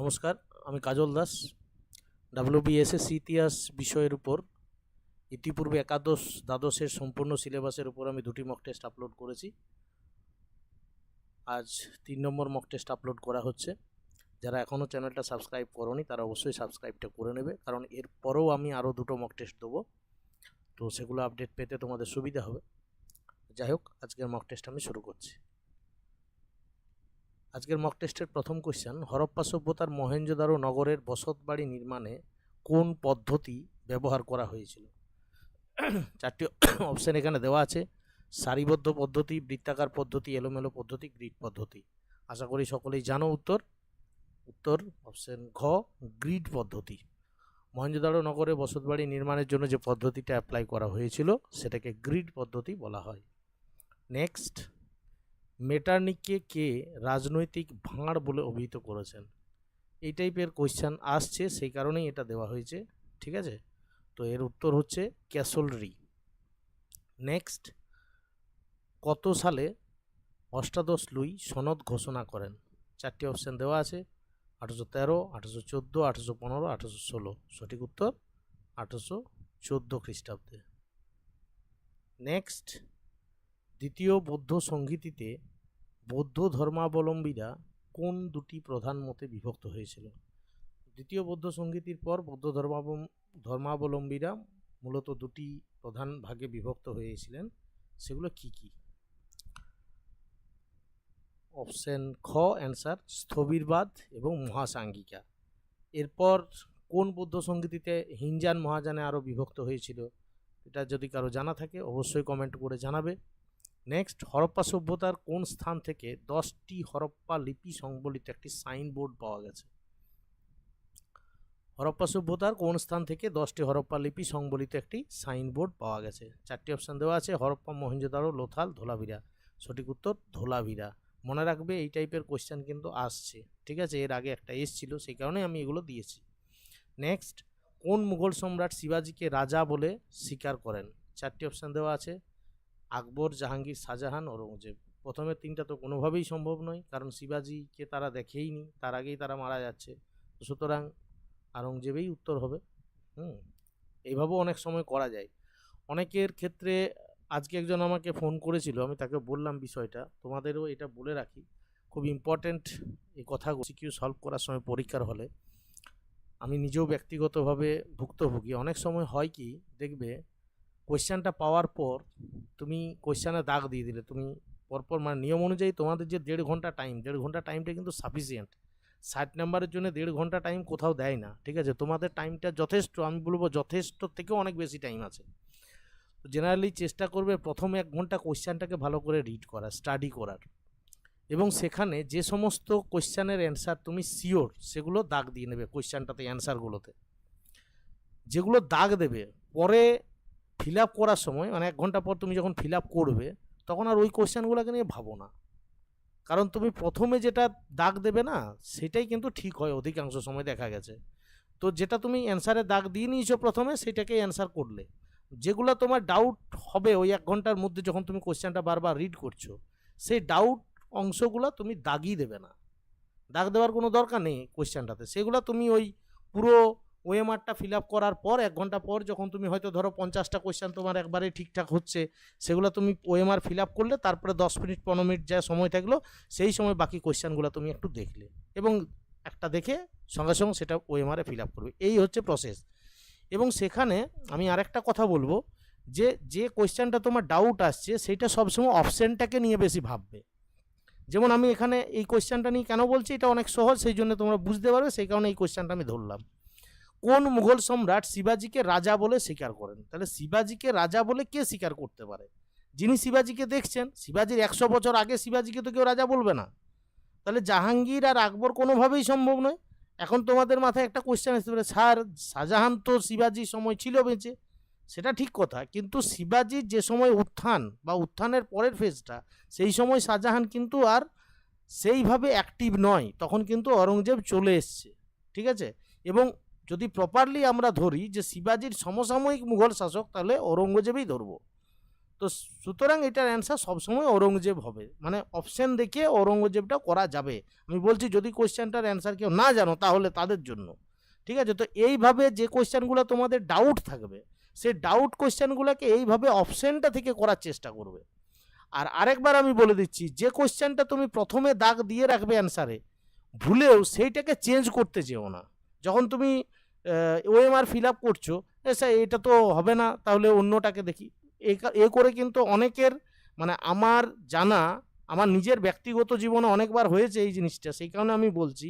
নমস্কার, আমি কাজল দাস। WBSS ইতিহাস বিষয়ের উপর ইতিপূর্বে একাদশ দ্বাদশের সম্পূর্ণ সিলেবাসের উপর আমি 2টি মক টেস্ট আপলোড করেছি। আজ 3 নম্বর মক টেস্ট আপলোড করা হচ্ছে। যারা এখনও চ্যানেলটা সাবস্ক্রাইব করোনি তারা অবশ্যই সাবস্ক্রাইবটা করে নেবে, কারণ এরপরেও আমি আরও 2টো মক টেস্ট দেবো, তো সেগুলো আপডেট পেতে তোমাদের সুবিধা হবে। যাই হোক, আজকের মক টেস্ট আমি শুরু করছি। আজকের মক টেস্টের প্রথম কোশ্চেন, হরপ্পা সভ্যতার মহেঞ্জোদারো নগরের বসতবাড়ি নির্মাণে কোন পদ্ধতি ব্যবহার করা হয়েছিল? 4টি অপশান এখানে দেওয়া আছে। সারিবদ্ধ পদ্ধতি, বৃত্তাকার পদ্ধতি, এলোমেলো পদ্ধতি, গ্রিড পদ্ধতি। আশা করি সকলেই জানো উত্তর। অপশান ঘ, গ্রিড পদ্ধতি। মহেঞ্জোদারো নগরে বসতবাড়ি নির্মাণের জন্য যে পদ্ধতিটা অ্যাপ্লাই করা হয়েছিল সেটাকে গ্রিড পদ্ধতি বলা হয়। নেক্সট, মেটার্নিককে কে রাজনৈতিক ভাঁড় বলে অভিহিত করেছেন? এই টাইপের কোয়েশ্চান আসছে, সেই কারণেই এটা দেওয়া হয়েছে। ঠিক আছে, তো এর উত্তর হচ্ছে ক্যাসলরি। নেক্সট, কত সালে অষ্টাদশ লুই সনদ ঘোষণা করেন? 4টি অপশান দেওয়া আছে। 1813, 1814, 1815, 1816। সঠিক উত্তর 1814 খ্রিস্টাব্দে। নেক্সট, দ্বিতীয় বৌদ্ধ সংহিতিতে বৌদ্ধ ধর্মাবলম্বীরা কোন 2টি প্রধান মতে বিভক্ত হয়েছিল? দ্বিতীয় বৌদ্ধ সংহিতির পর বৌদ্ধ ধর্মাবলম্বীরা মূলত 2টি প্রধান ভাগে বিভক্ত হয়েছিলেন। সেগুলো কি কি? অপশন খ অ্যান্সার স্থবিরবাদ এবং মহাসাঙ্গিকা। এরপর কোন বৌদ্ধ সংহিতিতে হিনজান মহাযানে আরও বিভক্ত হয়েছিল? এটা যদি কারো জানা থাকে অবশ্যই কমেন্ট করে জানাবে। নেক্সট, হরপ্পা সভ্যতার কোন স্থান থেকে 10টি হরপ্পা লিপি সংবলিত একটি সাইনবোর্ড পাওয়া গেছে? হরপ্পা সভ্যতার কোন স্থান থেকে 10টি হরপ্পা লিপি সংবলিত একটি সাইনবোর্ড পাওয়া গেছে? 4টি অপশান দেওয়া আছে। হরপ্পা, মহেঞ্জোদারো, লোথাল, ধোলাভিরা। সঠিক উত্তর ধোলাভিরা। মনে রাখবে, এই টাইপের কোয়েশ্চেন কিন্তু আসছে। ঠিক আছে, এর আগে একটা এসেছিল, সেই কারণে আমি এগুলো দিয়েছি। নেক্সট, কোন মুঘল সম্রাট শিবাজিকে রাজা বলে স্বীকার করেন? 4টি অপশান দেওয়া আছে। আকবর, জাহাঙ্গীর, শাহজাহান, ঔরঙ্গজেব। প্রথমে 3টা তো কোনোভাবেই সম্ভব নয়, কারণ শিবাজিকে তারা দেখেইনি, তার আগেই তারা মারা যাচ্ছে। সুতরাং আওরঙ্গজেবেই উত্তর হবে। এইভাবেও অনেক সময় করা যায়। অনেকের ক্ষেত্রে আজকে একজন আমাকে ফোন করেছিল, আমি তাকে বললাম বিষয়টা, তোমাদেরও এটা বলে রাখি, খুব ইম্পর্ট্যান্ট এই কথাগুলো সিকিউ সলভ করার সময় পরীক্ষার হলে। আমি নিজেও ব্যক্তিগতভাবে ভুক্তভোগী। অনেক সময় হয় কি, দেখবে কোয়েশ্চানটা পাওয়ার পর তুমি কোয়েশ্চানে দাগ দিয়ে দিলে, তুমি পরপর মানে নিয়ম অনুযায়ী তোমাদের যে 1.5 ঘন্টা টাইম, 1.5 ঘন্টা টাইমটা কিন্তু সাফিসিয়েন্ট। 60 নাম্বারের জন্য 1.5 ঘন্টা টাইম কোথাও দেয় না। ঠিক আছে, তোমাদের টাইমটা যথেষ্ট, আমি বলবো যথেষ্ট থেকেও অনেক বেশি টাইম আছে। তো জেনারেলি চেষ্টা করবে প্রথম 1 ঘন্টা কোয়েশ্চানটাকে ভালো করে রিড করার, স্টাডি করার, এবং সেখানে যে সমস্ত কোয়েশ্চানের অ্যান্সার তুমি শিওর সেগুলো দাগ দিয়ে নেবে। কোয়েশ্চানটাতে অ্যান্সারগুলোতে যেগুলো দাগ দেবে, পরে ফিল আপ করার সময়, মানে 1 ঘন্টা পর তুমি যখন ফিল আপ করবে, তখন আর ওই কোয়েশ্চানগুলোকে নিয়ে ভাবো না, কারণ তুমি প্রথমে যেটা দাগ দেবে না সেটাই কিন্তু ঠিক হয় অধিকাংশ সময় দেখা গেছে। তো যেটা তুমি অ্যান্সারে দাগ দিয়ে নিয়েছো প্রথমে, সেটাকেই অ্যান্সার করলে। যেগুলো তোমার ডাউট হবে ওই 1 ঘন্টার মধ্যে যখন তুমি কোয়েশ্চানটা বারবার রিড করছো, সেই ডাউট অংশগুলো তুমি দাগই দেবে না, দাগ দেওয়ার কোনো দরকার নেই কোয়েশ্চানটাতে। সেগুলো তুমি ওই পুরো ওএমআরটা ফিল আপ করার পর 1 ঘন্টা পর যখন তুমি হয়তো ধরো 50টা কোয়েশ্চান তোমার একবারে ঠিকঠাক হচ্ছে, সেগুলো তুমি ওএমআর ফিল আপ করলে, তারপরে 10 মিনিট 15 মিনিট যা সময় থাকলো সেই সময় বাকি কোয়েশ্চানগুলো তুমি একটু দেখলে, এবং একটা দেখে সঙ্গে সঙ্গে সেটা ওএমআরে ফিল আপ করবে। এই হচ্ছে প্রসেস। এবং সেখানে আমি আরেকটা কথা বলবো, যে কোয়েশ্চানটা তোমার ডাউট আসছে সেইটা সবসময় অপশানটাকে নিয়ে বেশি ভাববে। যেমন আমি এখানে এই কোয়েশ্চানটা নিয়ে কেন বলছি, এটা অনেক সহজ, সেই জন্য তোমরা বুঝতে পারবে, সেই কারণে এই কোয়েশ্চানটা আমি ধরলাম। কোন মুঘল সম্রাট শিবাজিকে রাজা বলে স্বীকার করেন? তাহলে শিবাজিকে রাজা বলে কে স্বীকার করতে পারে? যিনি শিবাজিকে দেখছেন। শিবাজির 100 বছর আগে শিবাজিকে তো কেউ রাজা বলবে না। তাহলে জাহাঙ্গীর আর আকবর কোনোভাবেই সম্ভব নয়। এখন তোমাদের মাথায় একটা কোয়েশ্চেন আসতে পারে, স্যার শাহজাহান তো শিবাজির সময় ছিল বেঁচে, সেটা ঠিক কথা, কিন্তু শিবাজির যে সময় উত্থান বা উত্থানের পরের ফেজটা, সেই সময় শাহজাহান কিন্তু আর সেইভাবে অ্যাক্টিভ নয়, তখন কিন্তু ঔরঙ্গজেব চলে এসছে। ঠিক আছে, এবং যদি প্রপারলি আমরা ধরি যে শিবাজির সমসাময়িক মুঘল শাসক, তাহলে ঔরঙ্গজেবই ধরবো। তো সুতরাং এটার অ্যান্সার সবসময় ঔরঙ্গজেব হবে, মানে অপশন দেখে ঔরঙ্গজেবটা করা যাবে। আমি বলছি যদি কোয়েশ্চেনটার অ্যান্সার কেউ না জানো তাহলে তাদের জন্য, ঠিক আছে। তো এইভাবে যে কোয়েশ্চেনগুলো তোমাদের ডাউট থাকবে সেই ডাউট কোয়েশ্চেনগুলোকে এইভাবে অপশনটা থেকে করার চেষ্টা করবে। আর আরেকবার আমি বলে দিচ্ছি, যে কোয়েশ্চেনটা তুমি প্রথমে দাগ দিয়ে রাখবে অ্যান্সারে, ভুলেও সেইটাকে চেঞ্জ করতে যেও না। যখন তুমি ওএমআর ফিল আপ করছো, স্যার এটা তো হবে না, তাহলে অন্যটাকে দেখি, এ করে কিন্তু অনেকের, মানে আমার জানা, আমার নিজের ব্যক্তিগত জীবনে অনেকবার হয়েছে এই জিনিসটা, সেই কারণে আমি বলছি,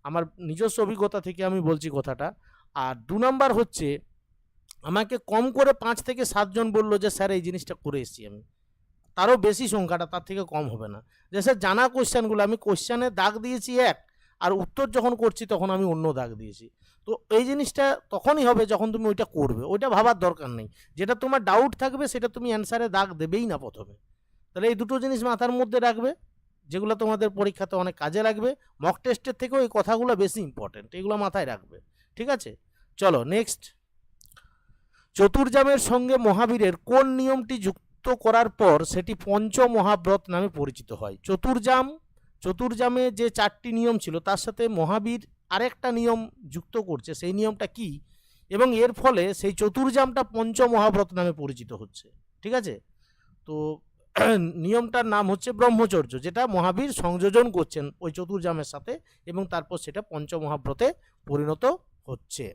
আমার নিজস্ব অভিজ্ঞতা থেকে আমি বলছি কথাটা। আর 2 নাম্বার হচ্ছে, আমাকে কম করে 5 থেকে 7 জন বললো যে স্যার এই জিনিসটা করে এসেছি আমি, তারও বেশি সংখ্যাটা, তার থেকে কম হবে না, যে স্যার জানা কোয়েশ্চেনগুলো আমি কোয়েশ্চেনে দাগ দিয়েছি এক, আর উত্তর যখন করছি তখন আমি অন্য দাগ দিয়েছি। তো এই জিনিসটা তখনই হবে যখন তুমি ওইটা করবে, ওইটা ভাবার দরকার নেই। যেটা তোমার ডাউট থাকবে সেটা তুমি অ্যান্সারে দাগ দেবেই না প্রথমে। তাহলে এই দুটো জিনিস মাথার মধ্যে রাখবে, যেগুলো তোমাদের পরীক্ষাতে অনেক কাজে লাগবে। মক টেস্টের থেকেও এই কথাগুলো বেশি ইম্পর্টেন্ট, এগুলো মাথায় রাখবে, ঠিক আছে। চলো নেক্সট। চতুর্জামের সঙ্গে মহাবীরের কোন নিয়মটি যুক্ত করার পর সেটি পঞ্চমহাব্রত নামে পরিচিত হয়? চতুর্জামে যে 4টি নিয়ম ছিল তার সাথে মহাবীর আরেকটা নিয়ম যুক্ত করছে, সেই নিয়মটা কি, এবং এর ফলে সেই চতুর্জামটা পঞ্চমহাব্রত নামে পরিচিত হচ্ছে, ঠিক আছে। তো নিয়মটার নাম হচ্ছে ব্রহ্মচর্য, যেটা মহাবীর সংযোজন করছেন ওই চতুর্জামের সাথে, এবং তারপর সেটা পঞ্চমহাব্রতে পরিণত হচ্ছে।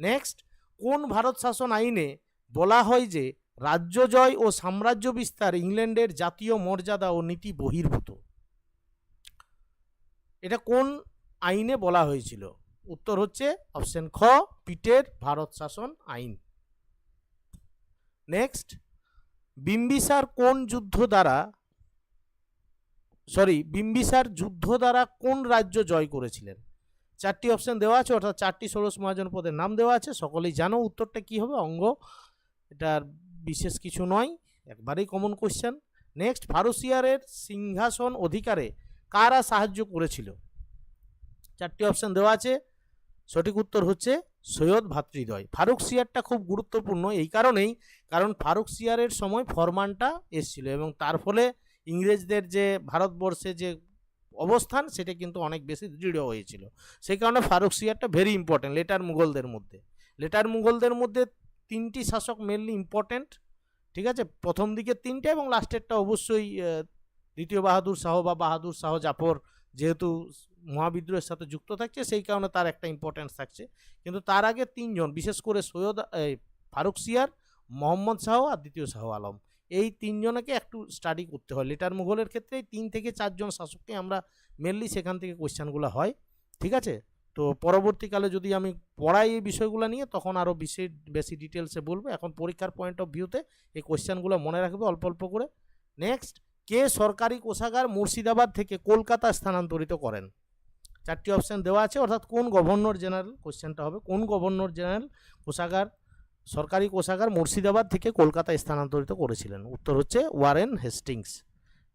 নেক্সট, কোন ভারত শাসন আইনে বলা হয় যে রাজ্য জয় ও সাম্রাজ্য বিস্তার ইংল্যান্ডের জাতীয় মর্যাদা ও নীতি বহির্ভূত? এটা কোন আইনে বলা হয়েছিল? উত্তর হচ্ছে অপশন খ, পিটের ভারত শাসন আইন। নেক্সট, বিম্বিসার যুদ্ধ দ্বারা কোন রাজ্য জয় করেছিলেন? 4টি অপশন দেওয়া আছে, অর্থাৎ 4টি ষোড়শ মহাজন পদের নাম দেওয়া আছে, সকলেই জানো উত্তরটা কি হবে, অঙ্গ, এটার বিশেষ কিছু নয়, একবারেই কমন কোশ্চেন। নেক্সট, ফারুসিয়ারের সিংহাসন অধিকারে কারা সাহায্য করেছিল? 4টি অপশন দেওয়া আছে, সঠিক উত্তর হচ্ছে সৈয়দ ভ্রাতৃদ্বয়। ফারুকসিয়ারটা খুব গুরুত্বপূর্ণ এই কারণেই, কারণ ফারুকসিয়ারের সময় ফরমানটা এসেছিল, এবং তার ফলে ইংরেজদের যে ভারতবর্ষে যে অবস্থান সেটা কিন্তু অনেক বেশি দৃঢ় হয়েছিল। সেই কারণে ফারুকসিয়ারটা ভেরি ইম্পর্টেন্ট। লেটার মুঘলদের মধ্যে 3টি শাসক মেনলি ইম্পর্টেন্ট, ঠিক আছে। প্রথম দিকে 3টে এবং লাস্টেরটা অবশ্যই দ্বিতীয় বাহাদুর শাহ বা বাহাদুর শাহ জাফর, যেহেতু মহাবিদ্রোহের সাথে যুক্ত থাকছে সেই কারণে তার একটা ইম্পর্টেন্স থাকছে। কিন্তু তার আগে 3 জন, বিশেষ করে ফারুকসিয়ার, মোহাম্মদ শাহ আর দ্বিতীয় শাহ আলম, এই 3 জনকে একটু স্টাডি করতে হয়। লেটার মুঘলের ক্ষেত্রে 3 থেকে 4 জন শাসককে আমরা মেনলি সেখান থেকে কোয়েশ্চেনগুলো হয়, ঠিক আছে। তো পরবর্তীকালে যদি আমি পড়াই এই বিষয়গুলো নিয়ে তখন আরও বেশি ডিটেলসে বলবো। এখন পরীক্ষার পয়েন্ট অফ ভিউতে এই কোয়েশ্চেনগুলো মনে রাখবে অল্প অল্প করে। নেক্সট, কে সরকারি কোষাগার মুর্শিদাবাদ থেকে কলকাতা স্থানান্তরিত করেন? 4টি অপশন দেওয়া আছে, অর্থাৎ কোন গভর্নর জেনারেল, কোশ্চেনটা হবে কোন গভর্নর জেনারেল সরকারি কোষাগার মুর্শিদাবাদ থেকে কলকাতায় স্থানান্তরিত করেছিলেন? উত্তর হচ্ছে ওয়ারেন হেস্টিংস।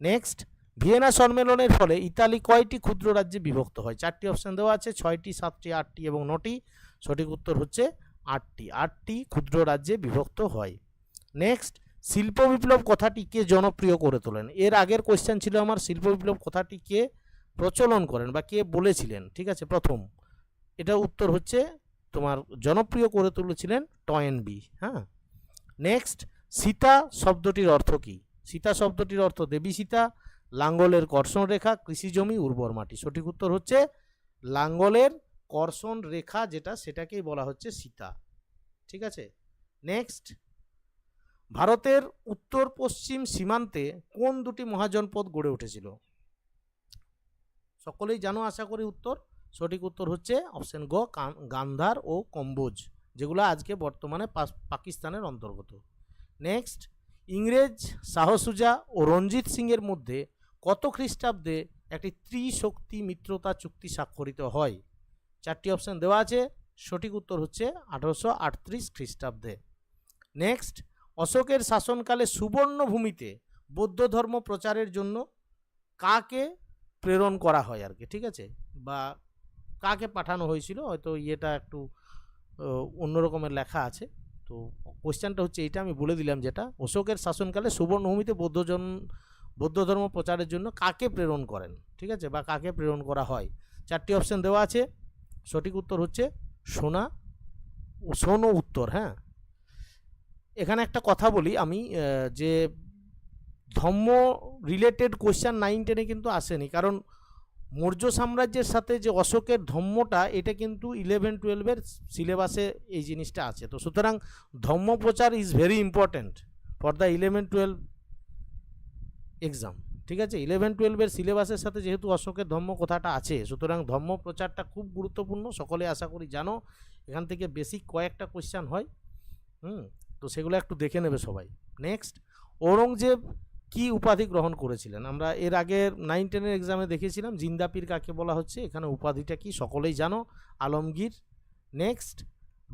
নেক্সট, ভিয়েনা সম্মেলনের ফলে ইতালি কয়টি ক্ষুদ্র রাজ্যে বিভক্ত হয়? 4টি অপশন দেওয়া আছে, 6টি, 7টি, 8টি এবং 9টি। সঠিক উত্তর হচ্ছে 8টি ক্ষুদ্র রাজ্যে বিভক্ত হয়। নেক্সট, শিল্প বিপ্লব কথাটি কে জনপ্রিয় করে তোলেন? এর আগের কোশ্চেন ছিল আমার, শিল্প বিপ্লব কথাটি কে প্রচলন করেন বা কে বলেছিলেন, ঠিক আছে, প্রথম। এটা উত্তর হচ্ছে তোমার জনপ্রিয় করে তুলেছিলেন টয়েনবি। হ্যাঁ। নেক্সট, সীতা শব্দটির অর্থ কি? সীতা শব্দটির অর্থ দেবী সীতা, লাঙ্গলের কর্ষণ রেখা, কৃষি জমি, উর্বর মাটি। সঠিক উত্তর হচ্ছে লাঙ্গলের কর্ষণ রেখা, যেটা সেটাকেই বলা হচ্ছে সীতা, ঠিক আছে। নেক্সট, ভারতের উত্তর পশ্চিম সীমান্তে কোন 2টি মহাজনপদ গড়ে উঠেছিল? সকলেই জানো আশা করি উত্তর। সঠিক উত্তর হচ্ছে অপশন গ, গান্ধার ও কম্বোজ, যেগুলো আজকে বর্তমানে পাকিস্তানের অন্তর্গত। নেক্সট, ইংরেজ শাহ সুজা ও রঞ্জিত সিংয়ের মধ্যে কত খ্রিস্টাব্দে একটি ত্রিশক্তি মিত্রতা চুক্তি স্বাক্ষরিত হয়? 4টি অপশন দেওয়া আছে, সঠিক উত্তর হচ্ছে 1838 খ্রিস্টাব্দে। নেক্সট, অশোকের শাসনকালে সুবর্ণভূমিতে বৌদ্ধ ধর্ম প্রচারের জন্য কাকে প্রেরণ করা হয় আর কি, ঠিক আছে, বা কাকে পাঠানো হয়েছিল, হয়তো এটা একটু অন্য রকমের লেখা আছে, তো কোশ্চেনটা হচ্ছে এইটা, আমি বলে দিলাম যেটা, অশোকের শাসনকালে সুবর্ণভূমিতে বৌদ্ধ ধর্ম প্রচারের জন্য কাকে প্রেরণ করেন, ঠিক আছে, বা কাকে প্রেরণ করা হয়। 4টি অপশন দেওয়া আছে, সঠিক উত্তর হচ্ছে শোনো উত্তর। হ্যাঁ, এখানে একটা কথা বলি আমি, যে ধর্ম রিলেটেড কোশ্চেন 9-10 কিন্তু আসেনি, কারণ মৌর্য সাম্রাজ্যের সাথে যে অশোকের ধর্মটা, এটা কিন্তু 11-12 সিলেবাসে এই জিনিসটা আছে। তো সুতরাং ধর্ম প্রচার is very important for the 11-12 exam, ঠিক আছে। 11-12 সিলেবাসের সাথে যেহেতু অশোকের ধর্ম কথাটা আছে, সুতরাং ধর্ম প্রচারটা খুব গুরুত্বপূর্ণ, সকলে আশা করি জানো। এখান থেকে বেসিক কয়েকটা কোশ্চেন হয়, তো সেগুলো একটু দেখে নেবে সবাই। নেক্সট, ঔরঙ্গজেব কি উপাধি গ্রহণ করেছিলেন? আমরা এর আগে 9-10 এক্সামে দেখেছিলাম জিন্দাপীর কাকে বলা হচ্ছে, এখানে উপাধিটা কি সকলেই জানো, আলমগীর। নেক্সট,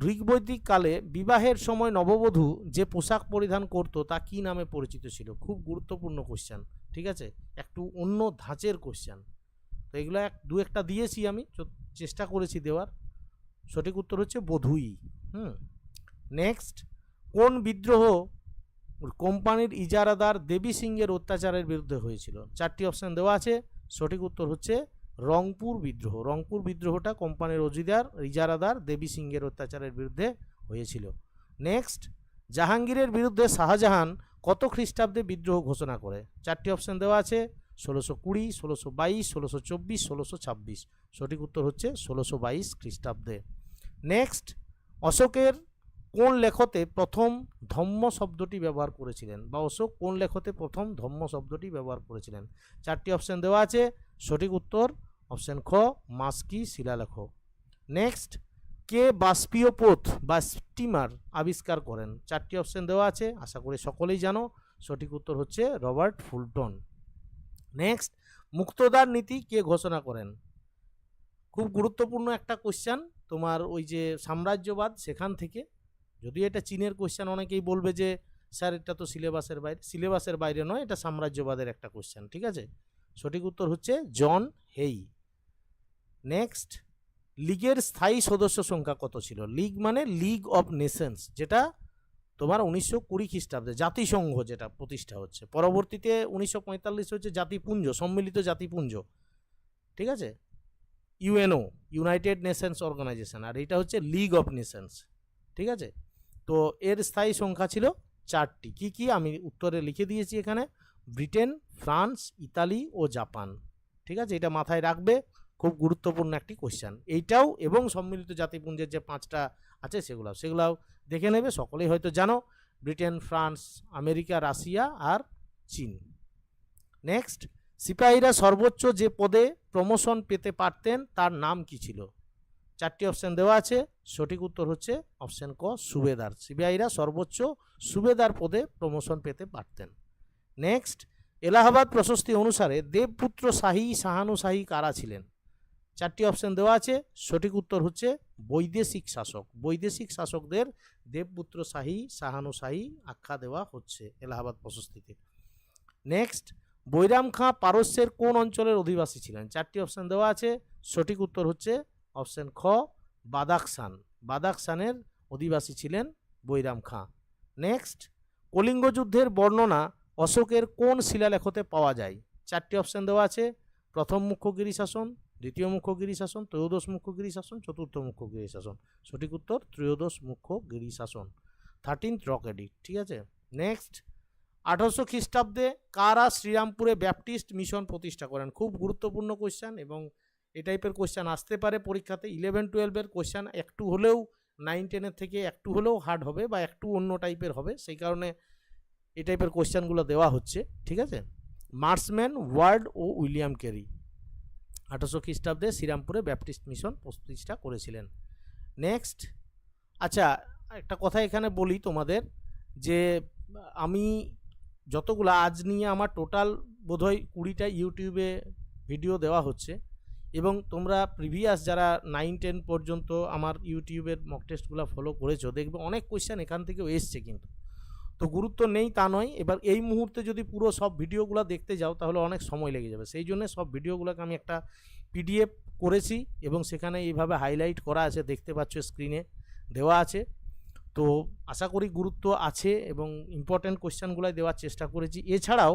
গ্রিক বৈদিক কালে বিবাহের সময় নববধূ যে পোশাক পরিধান করতো তা কি নামে পরিচিত ছিল? খুব গুরুত্বপূর্ণ কোশ্চেন, ঠিক আছে, একটু অন্য ধাঁচের কোশ্চেন। তো এগুলো দু একটা দিয়েছি, আমি চেষ্টা করেছি দেওয়ার। সঠিক উত্তর হচ্ছে বধূই। নেক্সট, কোন বিদ্রোহ কোম্পানির ইজারাদার দেবী সিংয়ের অত্যাচারের বিরুদ্ধে হয়েছিল? 4টি অপশান দেওয়া আছে, সঠিক উত্তর হচ্ছে রংপুর বিদ্রোহ। রংপুর বিদ্রোহটা কোম্পানির ইজারাদার দেবী সিংয়ের অত্যাচারের বিরুদ্ধে হয়েছিল। নেক্সট, জাহাঙ্গীরের বিরুদ্ধে শাহজাহান কত খ্রিস্টাব্দে বিদ্রোহ ঘোষণা করে? 4টি অপশান দেওয়া আছে, 1620, 1622, 1624, 1626। সঠিক উত্তর হচ্ছে 1622 খ্রিস্টাব্দে। নেক্সট, অশোকের কোন লেখতে প্রথম ধম্ম শব্দটি ব্যবহার করেছিলেন, বা অশোক কোন লেখতে প্রথম ধম্ম শব্দটি ব্যবহার করেছিলেন? 4টি অপশান দেওয়া আছে, সঠিক উত্তর অপশান খ, মাস্কি শিলালেখ। নেক্সট, কে বাষ্পীয় পথ বা স্টিমার আবিষ্কার করেন? 4টি অপশান দেওয়া আছে, আশা করি সকলেই জানো, সঠিক উত্তর হচ্ছে রবার্ট ফুলটন। নেক্সট, মুক্তদার নীতি কে ঘোষণা করেন? খুব গুরুত্বপূর্ণ একটা কোশ্চেন, তোমার ওই যে সাম্রাজ্যবাদ সেখান থেকে, যদি এটা চীনের কোশ্চেন, অনেকেই বলবে যে স্যার এটা তো সিলেবাসের বাইরে নয়, এটা সাম্রাজ্যবাদের একটা কোশ্চেন, ঠিক আছে। সঠিক উত্তর হচ্ছে জন হেই। নেক্সট, লীগের স্থায়ী সদস্য সংখ্যা কত ছিল? লীগ মানে লিগ অফ নেশনস, যেটা তোমার 1920 খ্রিস্টাব্দে জাতিসংঘ যেটা প্রতিষ্ঠা হচ্ছে, পরবর্তীতে 1945 হচ্ছে জাতিপুঞ্জ, সম্মিলিত জাতিপুঞ্জ, ঠিক আছে, ইউএনও, ইউনাইটেড নেশনস অর্গানাইজেশন, আর এটা হচ্ছে লিগ অফ নেশনস, ঠিক আছে। তো এর স্থায়ী সংখ্যা ছিল 4টি। কি কি আমি উত্তরে লিখে দিয়েছি এখানে, ব্রিটেন, ফ্রান্স, ইতালি ও জাপান, ঠিক আছে, এটা মাথায় রাখবে, খুব গুরুত্বপূর্ণ একটি কোশ্চেন এইটাও। এবং সম্মিলিত জাতিপুঞ্জের যে 5টা আছে সেগুলাও দেখে নেবে, সকলেই হয়তো জানো, ব্রিটেন, ফ্রান্স, আমেরিকা, রাশিয়া আর চীন। নেক্সট, সিপাহীরা সর্বোচ্চ যে পদে প্রমোশন পেতে পারতেন তার নাম কি ছিল? 4টি অপশান দেওয়া আছে, সঠিক উত্তর হচ্ছে অপশান ক, সুবেদার। সিপাহীরা সর্বোচ্চ সুবেদার পদে প্রমোশন পেতে পারতেন। নেক্সট, এলাহাবাদ প্রশস্তি অনুসারে দেবপুত্র শাহী শাহানু শাহী কারা ছিলেন? 4টি অপশান দেওয়া আছে, সঠিক উত্তর হচ্ছে বৈদেশিক শাসক। বৈদেশিক শাসকদের দেবপুত্র শাহী শাহানু শাহী আখ্যা দেওয়া হচ্ছে এলাহাবাদ প্রশস্তিতে। নেক্সট, বৈরাম খাঁ পারস্যের কোন অঞ্চলের অধিবাসী ছিলেন? 4টি অপশান দেওয়া আছে, সঠিক উত্তর হচ্ছে অপশান খ, বাদাখশান। বাদাখশানের অধিবাসী ছিলেন বৈরাম খাঁ। নেক্সট, কলিঙ্গ যুদ্ধের বর্ণনা অশোকের কোন শিলালেখতে পাওয়া যায়? 4টি অপশান দেওয়া আছে, প্রথম মুখ্য গিরিশাসন, দ্বিতীয় মুখ্য গিরিশাসন, ত্রয়োদশ মুখ্য গিরিশাসন, চতুর্থ মুখ্য গিরিশাসন। সঠিক উত্তর ত্রয়োদশ মুখ্য গিরিশাসন, 13th রক এডিক্ট, ঠিক আছে। নেক্সট, 1800 খ্রিস্টাব্দে কারা শ্রীরামপুরে ব্যাপটিস্ট মিশন প্রতিষ্ঠা করেন? খুব গুরুত্বপূর্ণ কোশ্চেন, এবং এই টাইপের কোশ্চেন আসতে পারে পরীক্ষাতে। 11-12 কোশ্চেন একটু হলেও 9-10 থেকে একটু হলেও হার্ড হবে, বা একটু অন্য টাইপের হবে, সেই কারণে এই টাইপের কোশ্চেনগুলো দেওয়া হচ্ছে, ঠিক আছে। মার্সম্যান, ওয়ার্ড ও উইলিয়াম ক্যারি 1800 খ্রিস্টাব্দে শ্রীরামপুরে ব্যাপটিস্ট মিশন প্রতিষ্ঠা করেছিলেন। নেক্সট, আচ্ছা একটা কথা এখানে বলি তোমাদের, যে আমি যতগুলো আজ নিয়ে আমার টোটাল বোধহয় 20টা ইউটিউবে ভিডিও দেওয়া হচ্ছে, এবং তোমরা প্রিভিয়াস যারা 9-10 পর্যন্ত আমার ইউটিউবের মক টেস্টগুলো ফলো করেছো, দেখবে অনেক কোয়েশ্চেন এখান থেকেও এসছে, কিন্তু তো গুরুত্ব নেই তা নয়। এবার এই মুহূর্তে যদি পুরো সব ভিডিওগুলো দেখতে যাও তাহলে অনেক সময় লেগে যাবে, সেই জন্য সব ভিডিওগুলোকে আমি একটা পিডিএফ করেছি, এবং সেখানে এইভাবে হাইলাইট করা আছে, দেখতে পাচ্ছ স্ক্রিনে দেওয়া আছে। তো আশা করি গুরুত্ব আছে এবং ইম্পর্ট্যান্ট কোয়েশ্চানগুলাই দেওয়ার চেষ্টা করেছি। এছাড়াও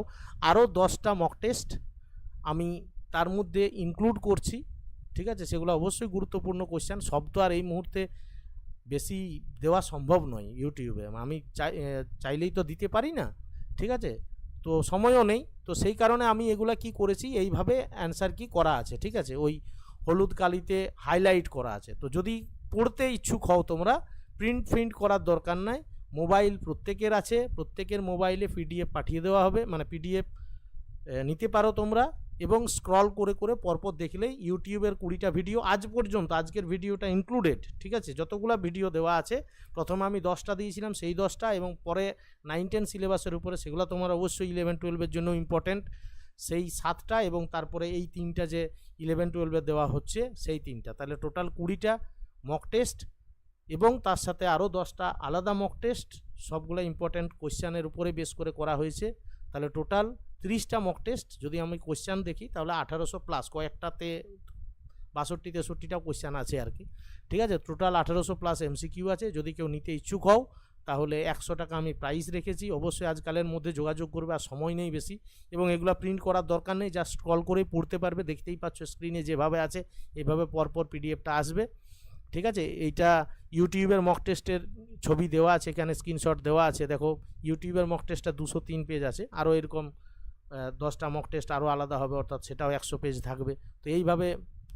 আরও 10টা মক টেস্ট আমি তার মধ্যে ইনক্লুড করছি, ঠিক আছে? সেগুলো অবশ্যই গুরুত্বপূর্ণ কোয়েশ্চান, সব তো আর এই মুহূর্তে বেশি দেওয়া সম্ভব নয় ইউটিউবে, আমি চাইলেই তো দিতে পারি না, ঠিক আছে? তো সময়ও নেই, তো সেই কারণে আমি এগুলা কি করেছি, এইভাবে অ্যান্সার কি করা আছে, ঠিক আছে? ওই হলুদ কালিতে হাইলাইট করা আছে। তো যদি পড়তে ইচ্ছুক হও তোমরা, প্রিন্ট করার দরকার নাই, মোবাইল প্রত্যেকের আছে, প্রত্যেকের মোবাইলে পিডিএফ পাঠিয়ে দেওয়া হবে, মানে পিডিএফ নিতে পারো তোমরা, এবং স্ক্রল করে করে পরপর দেখলেই ইউটিউবের 20টা ভিডিও আজ পর্যন্ত, আজকের ভিডিওটা ইনক্লুডেড, ঠিক আছে? যতগুলো ভিডিও দেওয়া আছে, প্রথমে আমি 10টা দিয়েছিলাম, সেই 10টা, এবং পরে 9-10 সিলেবাসের উপরে, সেগুলো তোমার অবশ্যই 11-12-এর জন্য ইম্পর্টেন্ট, সেই 7টা, এবং তারপরে এই 3টা যে 11-12-এর দেওয়া হচ্ছে সেই 3টা, তাহলে টোটাল 20টা মক টেস্ট, এবং তার সাথে আরও 10টা আলাদা মক টেস্ট, সবগুলো ইম্পর্ট্যান্ট কোয়েশ্চানের উপরে বেস করে করা হয়েছে। তাহলে টোটাল 30টা মক টেস্ট, যদি আমি কোয়েশ্চান দেখি তাহলে 1800 প্লাস, কয়েকটাতে 62-63টাও কোয়েশ্চান আছে আর কি, ঠিক আছে? টোটাল 1800 প্লাস এমসিকিউ আছে। যদি কেউ নিতে ইচ্ছুক হও তাহলে 100 টাকা আমি প্রাইস রেখেছি, অবশ্যই আজকালের মধ্যে যোগাযোগ করবে, আর সময় নেই বেশি, এবং এগুলো প্রিন্ট করার দরকার নেই, জাস্ট স্ক্রল করে পড়তে পারবে, দেখতেই পাচ্ছ স্ক্রিনে যেভাবে আছে এভাবে পরপর পিডিএফটা আসবে, ঠিক আছে? এইটা ইউটিউবের মক টেস্টের ছবি দেওয়া আছে, এখানে স্ক্রিনশট দেওয়া আছে, দেখো ইউটিউবের মক টেস্টটা 203 পেজ আছে, আরও এরকম 10টা মক টেস্ট আরও আলাদা হবে, অর্থাৎ সেটাও 100 পেজ থাকবে। তো এইভাবে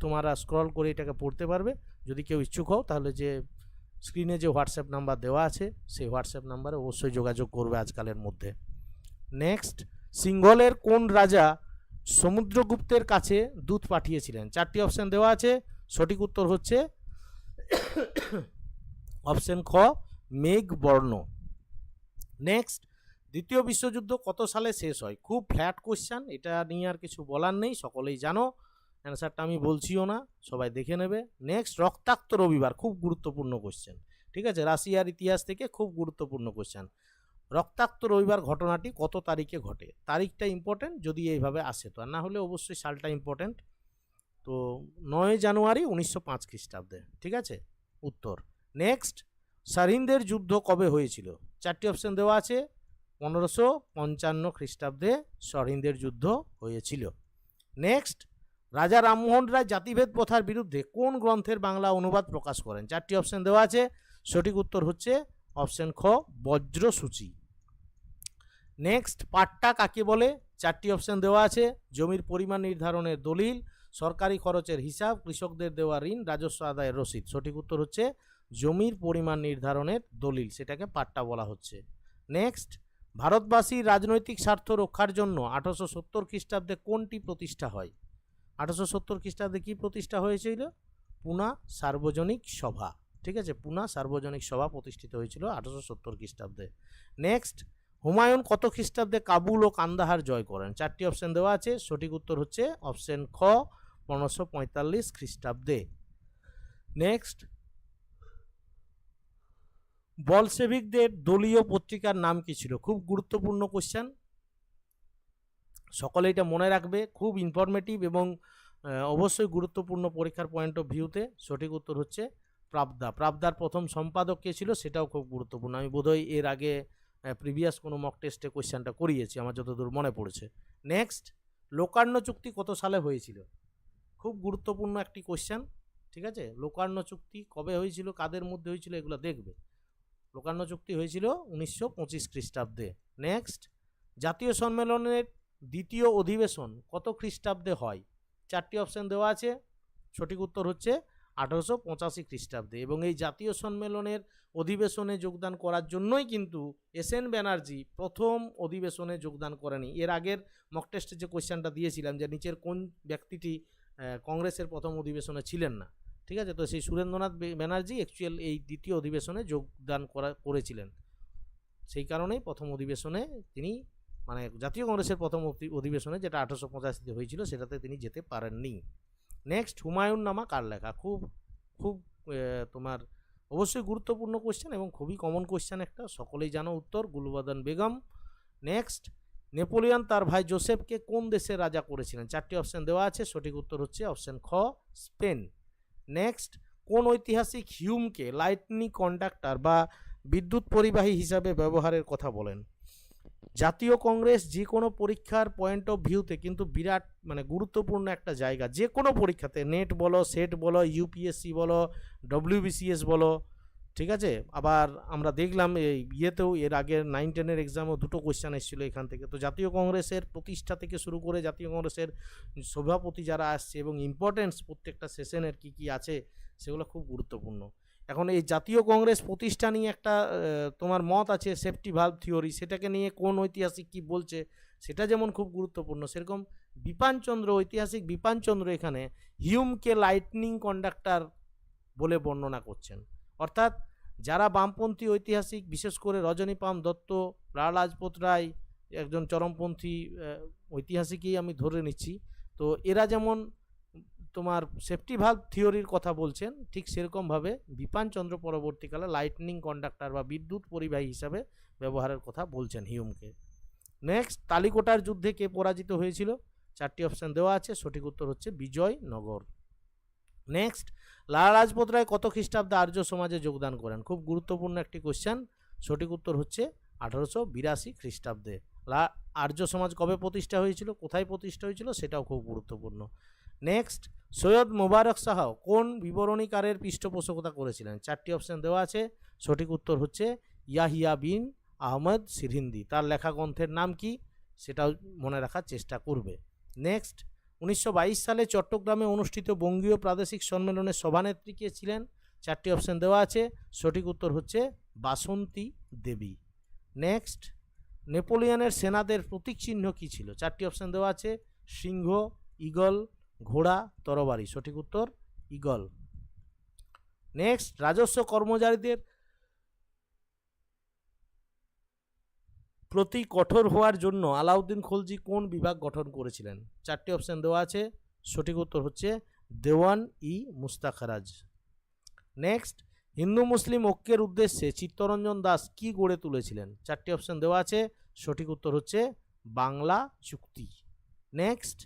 তোমরা স্ক্রল করে এটাকে পড়তে পারবে। যদি কেউ ইচ্ছুক হও তাহলে যে স্ক্রিনে যে হোয়াটসঅ্যাপ নাম্বার দেওয়া আছে সেই হোয়াটসঅ্যাপ নাম্বারে অবশ্যই যোগাযোগ করবে আজকালের মধ্যে। নেক্সট, সিংহলের কোন রাজা সমুদ্রগুপ্তের কাছে দূত পাঠিয়েছিলেন? 4টি অপশান দেওয়া আছে, সঠিক উত্তর হচ্ছে অপশন খ, মেঘবর্ণ। নেক্সট, দ্বিতীয় বিশ্বযুদ্ধ কত সালে শেষ হয়? খুব ফ্ল্যাট কোশ্চেন, এটা নিয়ে আর কিছু বলার নেই, সকলেই জানো, অ্যান্সারটা আমি বলছিও না, সবাই দেখে নেবে। নেক্সট, রক্তাক্ত রবিবার, খুব গুরুত্বপূর্ণ কোশ্চেন, ঠিক আছে? রাশিয়ার ইতিহাস থেকে খুব গুরুত্বপূর্ণ কোশ্চেন। রক্তাক্ত রবিবার ঘটনাটি কত তারিখে ঘটে? তারিখটা ইম্পর্টেন্ট যদি এইভাবে আসে, তো আর না হলে অবশ্যই সালটা ইম্পর্টেন্ট। তো 9 জানুয়ারি 1905 খ্রিস্টাব্দে, ঠিক আছে উত্তর। নেক্সট, সারিনদের যুদ্ধ কবে হয়েছিল? 4টি অপশন দেওয়া আছে, 1555 খ্রিস্টাব্দে সারিনদের যুদ্ধ হয়েছিল। নেক্সট, রাজা রামমোহন রায় জাতিভেদ প্রথার বিরুদ্ধে কোন গ্রন্থের বাংলা অনুবাদ প্রকাশ করেন? 4টি অপশন দেওয়া আছে, সঠিক উত্তর হচ্ছে অপশন খ, বজ্রসূচি। নেক্সট, পাট্টা কাকে বলে? 4টি অপশন দেওয়া আছে, জমির পরিমাণ নির্ধারণের দলিল, সরকারি খরচের হিসাব, কৃষকদের দেওয়া ঋণ, রাজস্ব আদায়ের রসিদ। সঠিক উত্তর হচ্ছে জমির পরিমাণ নির্ধারণের দলিল, সেটাকে পাট্টা বলা হচ্ছে। নেক্সট, ভারতবাসীর রাজনৈতিক স্বার্থ রক্ষার জন্য 1870 খ্রিস্টাব্দে কোনটি প্রতিষ্ঠা হয়? 1870 খ্রিস্টাব্দে কি প্রতিষ্ঠা হয়েছিল? পুনা সার্বজনিক সভা, ঠিক আছে? পুনা সার্বজনিক সভা প্রতিষ্ঠিত হয়েছিল 1870 খ্রিস্টাব্দে। নেক্সট, হুমায়ুন কত খ্রিস্টাব্দে কাবুল ও কান্দাহার জয় করেন? 4টি অপশন দেওয়া আছে, সঠিক উত্তর হচ্ছে অপশন খ, 1545 খ্রিস্টাব্দে। নেক্সট, বলশেভিকদের দলীয় পত্রিকার নাম কি ছিল? খুব গুরুত্বপূর্ণ কোশ্চেন, সকলে এটা মনে রাখবে, খুব ইনফরমেটিভ এবং অবশ্যই গুরুত্বপূর্ণ পরীক্ষার পয়েন্ট অফ ভিউতে। সঠিক উত্তর হচ্ছে প্রাবদা। প্রাবদার প্রথম সম্পাদক কে ছিল সেটাও খুব গুরুত্বপূর্ণ, আমি বোধহয় এর আগে প্রিভিয়াস কোনো মক টেস্টে কোয়েশ্চেনটা করিয়েছি আমার যতদূর মনে পড়েছে। নেক্সট, লোকার্ণ চুক্তি কত সালে হয়েছিল? খুব গুরুত্বপূর্ণ একটি কোয়েশ্চেন, ঠিক আছে? লোকার্ণ চুক্তি কবে হয়েছিল, কাদের মধ্যে হয়েছিল, এগুলো দেখবে। লোকার্ণ চুক্তি হয়েছিল 1925 খ্রিস্টাব্দে। নেক্সট, জাতীয় সম্মেলনের দ্বিতীয় অধিবেশন কত খ্রিস্টাব্দে হয়? 4টি অপশন দেওয়া আছে, সঠিক উত্তর হচ্ছে 1885 খ্রিস্টাব্দে। এবং এই জাতীয় সম্মেলনের অধিবেশনে যোগদান করার জন্যই কিন্তু এসএন ব্যানার্জি প্রথম অধিবেশনে যোগদান করেনি। এর আগের মক টেস্টে যে কোয়েশ্চেনটা দিয়েছিলাম যে নিচের কোন ব্যক্তিটি কংগ্রেসের প্রথম অধিবেশনে ছিলেন না, ঠিক আছে? তো সেই সুরেন্দ্রনাথ ব্যানার্জি অ্যাকচুয়াল এই দ্বিতীয় অধিবেশনে যোগদান করেছিলেন, সেই কারণেই প্রথম অধিবেশনে তিনি, মানে জাতীয় কংগ্রেসের প্রথম অধিবেশনে যেটা 1885-তে হয়েছিল সেটাতে তিনি যেতে পারেননি। নেক্সট, হুমায়ুন নামা কার লেখা? খুব খুব তোমার অবশ্যই গুরুত্বপূর্ণ কোশ্চেন এবং খুবই কমন কোশ্চেন একটা, সকলেই জানো উত্তর, গুলবাদন বেগম। নেক্সট, নেপোলিয়ন তার ভাই জোসেফকে কোন দেশের রাজা করেছিলেন? 4টি অপশন দেওয়া আছে, সঠিক উত্তর হচ্ছে অপশন খ, স্পেন। নেক্সট, কোন ঐতিহাসিক হিউমকে লাইটনিং কন্ডাক্টর বা বিদ্যুৎ পরিবাহী হিসাবে ব্যবহারের কথা বলেন। জাতীয় কংগ্রেস যে কোনো পরীক্ষার পয়েন্ট অফ ভিউতে কিন্তু বিরাট মানে গুরুত্বপূর্ণ একটা জায়গা, যে কোনো পরীক্ষাতে নেট বলো, সেট বলো, ইউপিএসসি বলো, ডব্লিউবিসিএস বলো, ঠিক আছে। আবার আমরা দেখলাম এই ইয়েতেও এর আগে 9-10-এর এক্সামও দুটো কোয়েশ্চেন এসেছিলো এখান থেকে। তো জাতীয় কংগ্রেসের প্রতিষ্ঠা থেকে শুরু করে জাতীয় কংগ্রেসের সভাপতি যারা আসছে এবং ইম্পর্টেন্স প্রত্যেকটা সেশনের কী কী আছে সেগুলো খুব গুরুত্বপূর্ণ। এখন এই জাতীয় কংগ্রেস প্রতিষ্ঠা নিয়ে একটা তোমার মত আছে সেফটি ভালভ থিওরি, সেটাকে নিয়ে কোন ঐতিহাসিক কি বলছে সেটা যেমন খুব গুরুত্বপূর্ণ, সেরকম বিপানচন্দ্র, ঐতিহাসিক বিপানচন্দ্র এখানে হিউমকে লাইটনিং কন্ডাক্টর বলে বর্ণনা করছেন। অর্থাৎ যারা বামপন্থী ঐতিহাসিক, বিশেষ করে রজনীপাম দত্ত, লালা লাজপত রায় একজন চরমপন্থী ঐতিহাসিকই আমি ধরে নিচ্ছি, তো এরা যেমন তোমার সেফটি ভালভ থিওরির কথা বলছেন, ঠিক সেরকমভাবে বিপানচন্দ্র পরবর্তীকালে লাইটনিং কন্ডাক্টর বা বিদ্যুৎ পরিবাহী হিসাবে ব্যবহারের কথা বলছেন হিউমকে। নেক্সট, তালিকোটার যুদ্ধে কে পরাজিত হয়েছিল? 4টি অপশান দেওয়া আছে, সঠিক উত্তর হচ্ছে বিজয়নগর। নেক্সট, লালা লাজপত রায় কত খ্রিস্টাব্দে আর্য সমাজে যোগদান করেন? খুব গুরুত্বপূর্ণ একটি কোশ্চেন, সঠিক উত্তর হচ্ছে 1882 খ্রিস্টাব্দে। আর্য সমাজ কবে প্রতিষ্ঠা হয়েছিল, কোথায় প্রতিষ্ঠা হয়েছিল সেটাও খুব গুরুত্বপূর্ণ। নেক্সট, সৈয়দ মোবারক শাহ কোন বিবরণীকারের পৃষ্ঠপোষকতা করেছিলেন? 4টি অপশান দেওয়া আছে, সঠিক উত্তর হচ্ছে ইয়াহিয়া বিন আহমদ সিরহিন্দি। তার লেখা গ্রন্থের নাম কি সেটাও মনে রাখার চেষ্টা করবে। নেক্সট, 1922 সালে চট্টগ্রামে অনুষ্ঠিত বঙ্গীয় প্রাদেশিক সম্মেলনের সভানেত্রী কে ছিলেন? 4টি অপশান দেওয়া আছে, সঠিক উত্তর হচ্ছে বাসন্তী দেবী। নেক্সট, নেপোলিয়নের সেনাদের প্রতীক চিহ্ন কী ছিল? 4টি অপশান দেওয়া আছে, সিংহ, ঈগল, ঘোড়া, তরবারি। সঠিক উত্তর ঈগল। নেক্সট, রাজস্ব কর্মচারীদের প্রতি কঠোর হওয়ার জন্য আলাউদ্দিন খলজি কোন বিভাগ গঠন করেছিলেন? 4টি অপশান দেওয়া আছে, সঠিক উত্তর হচ্ছে দেওয়ান ই মুস্তাখরাজ। নেক্সট, হিন্দু মুসলিম ঐক্যের উদ্দেশ্যে চিত্তরঞ্জন দাস কি গড়ে তুলেছিলেন? 4টি অপশান দেওয়া আছে, সঠিক উত্তর হচ্ছে বাংলা চুক্তি। নেক্সট,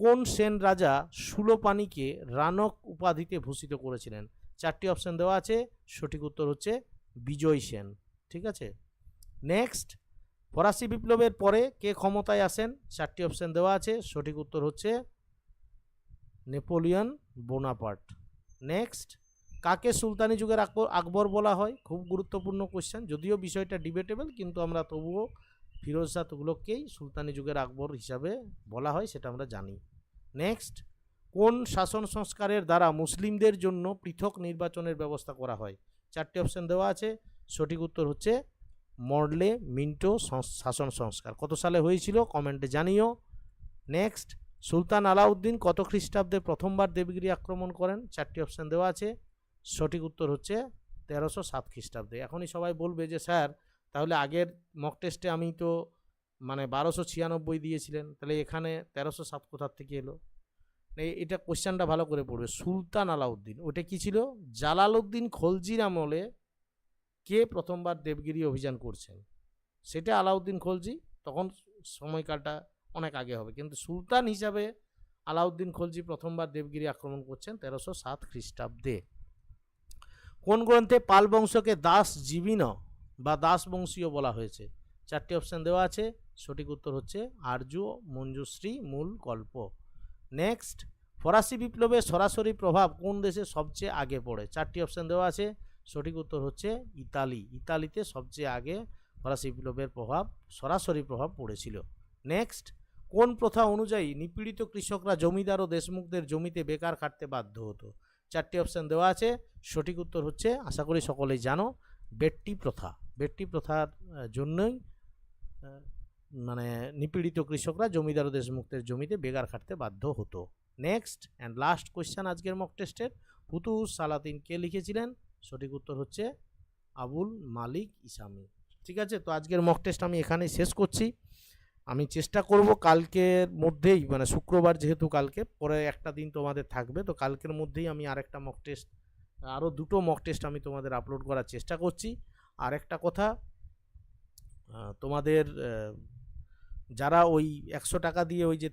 কোন সেন রাজা সুলোপানিকে রানক উপাধিতে ভূষিত করেছিলেন? 4টি অপশান দেওয়া আছে, সঠিক উত্তর হচ্ছে বিজয় সেন। ঠিক আছে। নেক্সট, ফরাসি বিপ্লবের পরে কে ক্ষমতায় আসেন? 4টি অপশান দেওয়া আছে, সঠিক উত্তর হচ্ছে নেপোলিয়ন বোনাপার্ট। নেক্সট, কাকে সুলতানি যুগের আকবর বলা হয়? খুব গুরুত্বপূর্ণ কোশ্চেন, যদিও বিষয়টা ডিবেটেবল, কিন্তু আমরা তবুও ফিরোজ শাহ তুগলককেই সুলতানি যুগের আকবর হিসাবে বলা হয়, সেটা আমরা জানি। নেক্সট, কোন শাসন সংস্কারের দ্বারা মুসলিমদের জন্য পৃথক নির্বাচনের ব্যবস্থা করা হয়? 4টি অপশান দেওয়া আছে, সঠিক উত্তর হচ্ছে মরলে মিন্টো শাসন সংস্কার। কত সালে হয়েছিল কমেন্টে জানিও। নেক্সট, সুলতান আলাউদ্দিন কত খ্রিস্টাব্দে প্রথমবার দেবগিরি আক্রমণ করেন? 4টি অপশান দেওয়া আছে, সঠিক উত্তর হচ্ছে 1307 খ্রিস্টাব্দে। এখনই সবাই বলবে যে স্যার তাহলে আগের মক টেস্টে আমি তো মানে 1296 দিয়েছিলেন, তাহলে এখানে 1307 কোথার থেকে এলো? এটা কোশ্চেনটা ভালো করে পড়বে। সুলতান আলাউদ্দিন ওটা কি ছিল? জালালউদ্দিন খলজির আমলে কে প্রথমবার দেবগিরি অভিযান করছেন সেটা আলাউদ্দিন খলজি, তখন সময়কালটা অনেক আগে হবে, কিন্তু সুলতান হিসাবে আলাউদ্দিন খলজি প্রথমবার দেবগিরি আক্রমণ করছেন 1307 খ্রিস্টাব্দে। কোন গ্রন্থে পাল বংশকে দাস জীবিন বা দাস বংশীয় বলা হয়েছে? 4টি অপশান দেওয়া আছে, সঠিক উত্তর হচ্ছে আর্য মঞ্জুশ্রী মূল গল্প। নেক্সট, ফরাসি বিপ্লবের সরাসরি প্রভাব কোন দেশে সবচেয়ে আগে পড়ে? 4টি অপশান দেওয়া আছে, সঠিক উত্তর হচ্ছে ইতালি। ইতালিতে সবচেয়ে আগে ফরাসি বিপ্লবের প্রভাব সরাসরি প্রভাব পড়েছিল। নেক্সট, কোন প্রথা অনুযায়ী নিপীড়িত কৃষকরা জমিদার ও দেশমুখদের জমিতে বেকার খাটতে বাধ্য হতো? 4টি অপশান দেওয়া আছে, সঠিক উত্তর হচ্ছে আশা করি সকলেই জানো বেট্টি প্রথা। বেট্টি প্রথার জন্যই মানে নিপীড়িত কৃষকরা জমিদার ও দেশমুখদের জমিতে বেকার খাটতে বাধ্য হতো। নেক্সট অ্যান্ড লাস্ট কোয়েশ্চেন আজকের মক টেস্টের, ফুতুহুস সালাতিন কে লিখেছিলেন? সঠিক উত্তর হচ্ছে আবুল মালিক ইসামি। ঠিক আছে, তো আজকের মক টেস্ট আমি এখানেই শেষ করছি। আমি চেষ্টা করব কালকের মধ্যেই, মানে শুক্রবার যেহেতু কালকে পরে একটা দিন তোমাদের থাকবে, তো কালকের মধ্যেই আমি আরেকটা মক টেস্ট, আরও দুটো মক টেস্ট আমি তোমাদের আপলোড করার চেষ্টা করছি। আর একটা কথা, তোমাদের যারা ওই 100 টাকা দিয়ে ওই যে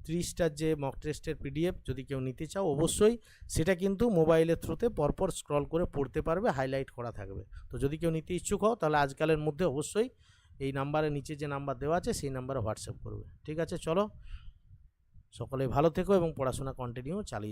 30টার যে মক টেস্টের পিডিএফ যদি কেউ নিতে চাও, অবশ্যই সেটা কিন্তু মোবাইলের থ্রুতে পরপর স্ক্রল করে পড়তে পারবে, হাইলাইট করা থাকবে। তো যদি কেউ নিতে ইচ্ছুক হও তাহলে আজকালের মধ্যে অবশ্যই এই নাম্বারের নিচে যে নাম্বার দেওয়া আছে সেই নাম্বারে হোয়াটসঅ্যাপ করবে। ঠিক আছে, চলো সকলে ভালো থেকো এবং পড়াশোনা কন্টিনিউ চালিয়ে